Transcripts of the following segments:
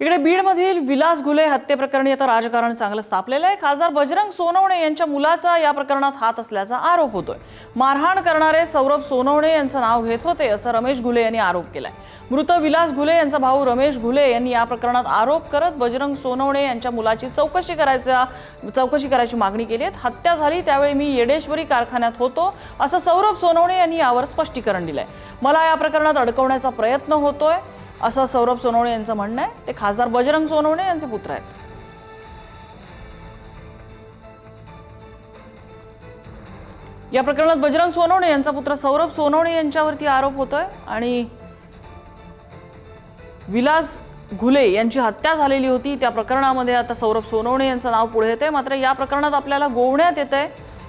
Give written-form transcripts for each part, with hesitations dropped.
इकडे बीडमधील विलास घुले हत्येप्रकरणी आता राजकारण चांगलंच तापलेलं आहे। खासदार बजरंग सोनवणे यांच्या मुलाचा या प्रकरणात हात असल्याचा आरोप होतोय। मारहाण करणारे सौरभ सोनवणे यांचं नाव घेत होते असं रमेश घुले यांनी आरोप केलाय। मृत विलास घुले यांचा भाऊ रमेश घुले यांनी या प्रकरणात आरोप करत बजरंग सोनवणे यांच्या मुलाची चौकशी करायची मागणी केली आहे। हत्या झाली त्यावेळी मी येडेश्वरी कारखान्यात होतो असं सौरभ सोनवणे यांनी यावर स्पष्टीकरण दिलंय। मला या प्रकरणात अडकवण्याचा प्रयत्न होतोय असं सौरभ सोनवणे यांचं म्हणणं आहे। ते खासदार बजरंग सोनवणे यांचे पुत्र आहेत। या प्रकरणात बजरंग सोनवणे यांचा पुत्र सौरभ सोनवणे यांच्यावरती आरोप होतोय आणि विलास घुले यांची हत्या झालेली होती त्या प्रकरणामध्ये आता सौरभ सोनवणे यांचं नाव पुढे येते। मात्र या प्रकरणात आपल्याला गोवण्यात येतंय,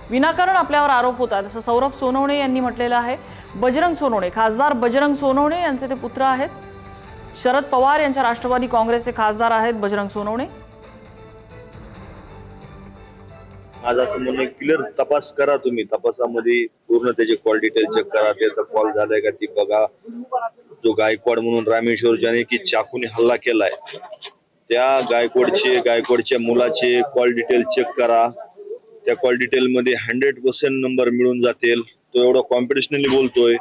विनाकारण आपल्यावर आरोप होतात असं सौरभ सोनवणे यांनी म्हटलेलं आहे। बजरंग सोनवणे खासदार बजरंग सोनवणे यांचे ते पुत्र आहेत। शरद पवार यांच्या राष्ट्रवादी काँग्रेसचे खासदार आहेत बजरंग सोनवणे। आज असं म्हणणं क्लिअर तपास करा, तुम्ही तपासामध्ये पूर्ण त्याचे कॉल डिटेल चेक करा, त्याचा कॉल झालाय का ती बघा। जो गायकवाड म्हणून रामेश्वर ज्याने की चाकूने हल्ला केलाय त्या गायकवाडच्या मुलाचे कॉल डिटेल चेक करा। त्या कॉल डिटेल मध्ये 100% नंबर मिळून जातील। तो एवढा कॉम्पिटिशनली बोलतोय,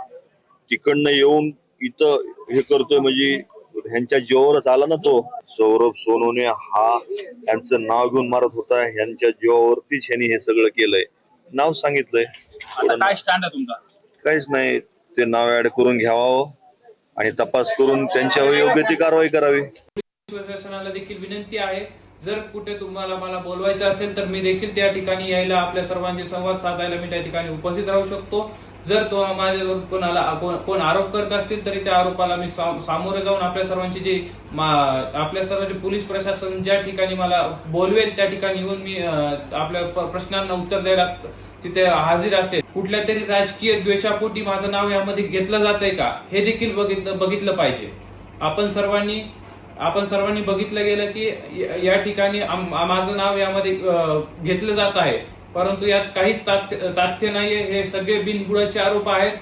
तिकडनं येऊन इथं हे करतोय म्हणजे ह्यांच्या जीवावरच आला ना तो। सौरभ सोनवणे हा यांचं नाव घेऊन मारत होता, ह्यांच्या जीवावरतीच ह्यांनी हे सगळं केलंय, नाव सांगितलंय। काय स्टँड आहे तुमचा? काहीच नाही, ते नाव ऍड करून घ्यावं आणि तपास करून त्यांच्यावर योग्य ती कारवाई करावी। प्रशासनाला देखील विनंती आहे, जर कुठे तुम्हाला मला बोलवायचं असेल तर मी देखील त्या ठिकाणी यायला, आपल्या सर्वांशी संवाद साधायला मी त्या ठिकाणी उपस्थित राहू शकतो। जर तो माझ्यावर कोण आरोप करत असतील तरी त्या आरोपाला मी सामोरे जाऊन आपल्या सर्वांचे पोलीस प्रशासन ज्या ठिकाणी मला बोलवेल त्या ठिकाणी येऊन मी आपल्या प्रश्नांना उत्तर द्यायला तिथे हाजीर असेल। कुठल्या तरी राजकीय द्वेषापोटी माझं नाव यामध्ये घेतलं जातंय का हे देखील बघितलं पाहिजे। आपण सर्वांनी बघितलं गेलं की या ठिकाणी माझं नाव यामध्ये घेतलं जात आहे, परंतु यात काहीच तथ्य नाहीये। हे सगळे बिनबुडाचे आरोप आहेत।